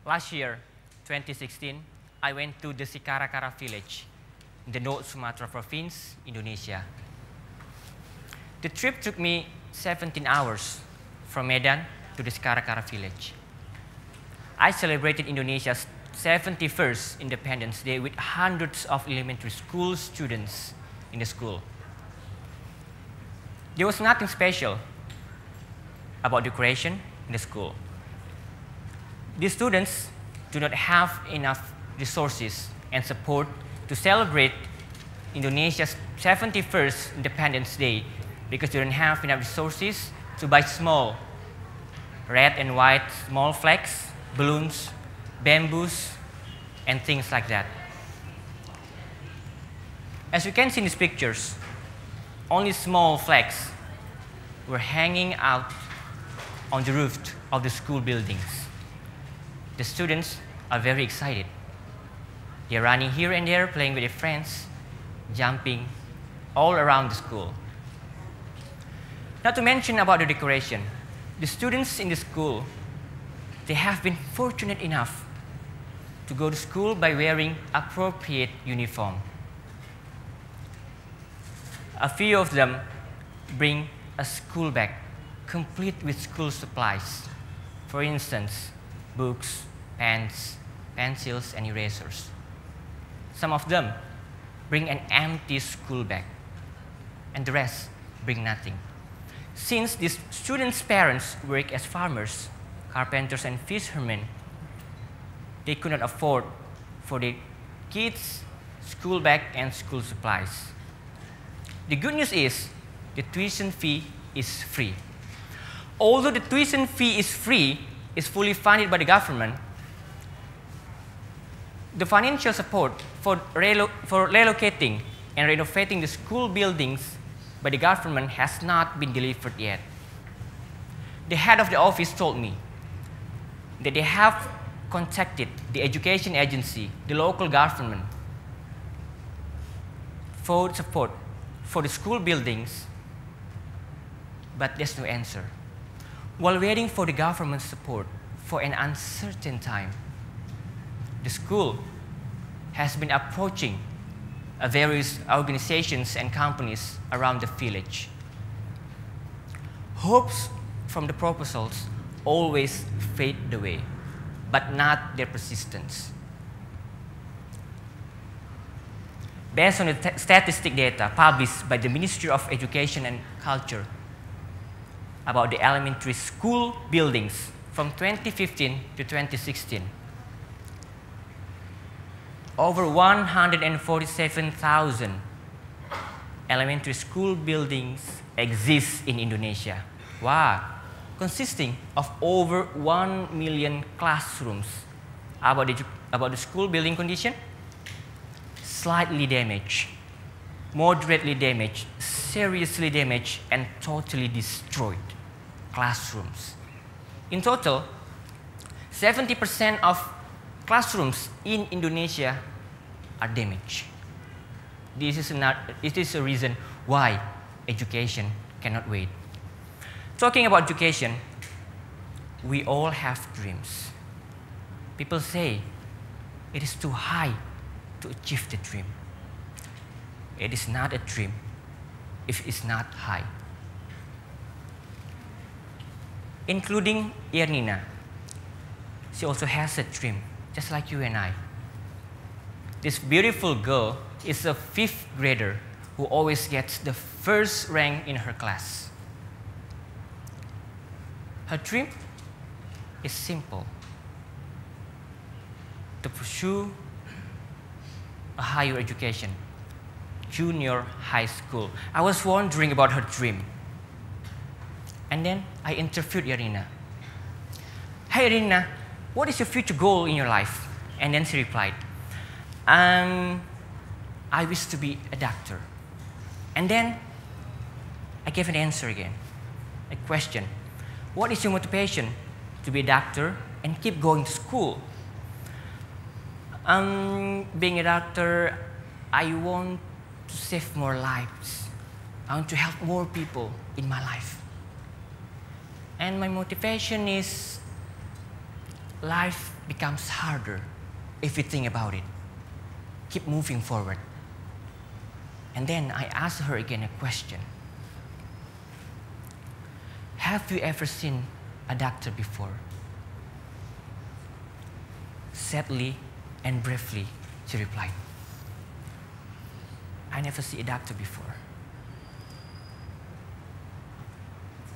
Last year, 2016, I went to the Sikarakara village in the North Sumatra province, Indonesia. The trip took me 17 hours from Medan to the Sikarakara village. I celebrated Indonesia's 71st Independence Day with hundreds of elementary school students in the school. There was nothing special about decoration in the school. The students do not have enough resources and support to celebrate Indonesia's 71st Independence Day because they don't have enough resources to buy small red and white small flags, balloons, bamboos, and things like that. As you can see in these pictures, only small flags were hanging out on the roof of the school buildings. The students are very excited. They're running here and there, playing with their friends, jumping all around the school. Not to mention about the decoration. The students in the school, they have been fortunate enough to go to school by wearing appropriate uniform. A few of them bring a school bag complete with school supplies. For instance, books, pens, pencils, and erasers. Some of them bring an empty school bag, and the rest bring nothing. Since these students' parents work as farmers, carpenters, and fishermen, they could not afford for their kids' school bag and school supplies. The good news is the tuition fee is free. Although the tuition fee is free, is fully funded by the government, the financial support for relocating and renovating the school buildings by the government has not been delivered yet. The head of the office told me that they have contacted the education agency, the local government, for support for the school buildings, but there's no answer. While waiting for the government support for an uncertain time, the school has been approaching various organizations and companies around the village. Hopes from the proposals always fade away, but not their persistence. Based on the statistic data published by the Ministry of Education and Culture about the elementary school buildings from 2015 to 2016, over 147,000 elementary school buildings exist in Indonesia. Wow! Consisting of over 1 million classrooms. About the school building condition? Slightly damaged, moderately damaged, seriously damaged, and totally destroyed classrooms. In total, 70% of classrooms in Indonesia are damaged. This is a reason why education cannot wait. Talking about education, we all have dreams. People say it is too high to achieve the dream. It is not a dream if it's not high. Including Ernina. She also has a dream, just like you and I. This beautiful girl is a 5th grader who always gets the first rank in her class. Her dream is simple: to pursue a higher education, junior high school. I was wondering about her dream. And then I interviewed Irina. Hey Irina, what is your future goal in your life? And then she replied, I wish to be a doctor. And then I gave an answer again, a question. What is your motivation to be a doctor and keep going to school? Being a doctor, I want to save more lives. I want to help more people in my life. And my motivation is life becomes harder if you think about it. Keep moving forward. And then I asked her again a question. Have you ever seen a doctor before? Sadly and briefly, she replied, I never see a doctor before.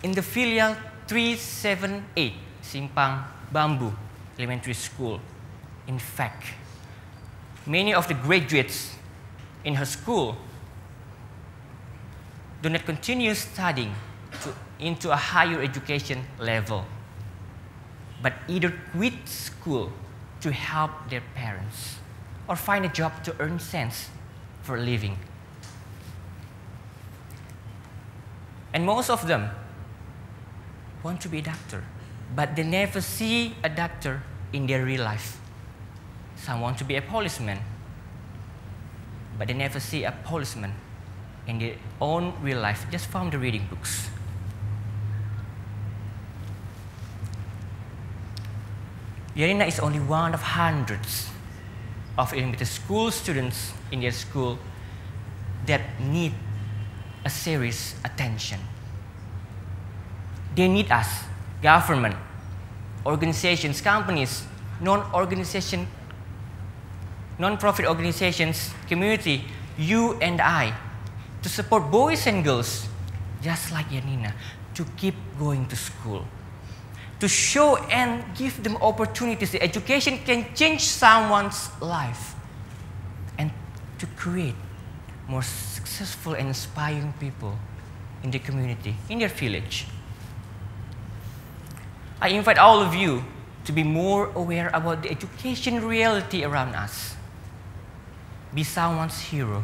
In the filial 378, Simpang Bambu Elementary School, in fact, many of the graduates in her school do not continue studying into a higher education level, but either quit school to help their parents or find a job to earn cents for a living. And most of them want to be a doctor, but they never see a doctor in their real life. Some want to be a policeman, but they never see a policeman in their own real life, just from the reading books. Yarina is only one of hundreds of elementary school students in their school that need a serious attention. They need us, government, organizations, companies, non-profit organizations, community, you and I, to support boys and girls, just like Yarina, to keep going to school, to show and give them opportunities. The education can change someone's life, and to create more successful and inspiring people in the community, in their village. I invite all of you to be more aware about the education reality around us. Be someone's hero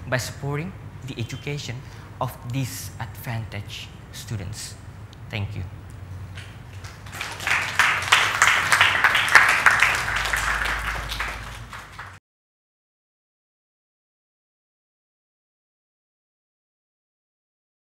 by supporting the education of disadvantaged students. Thank you.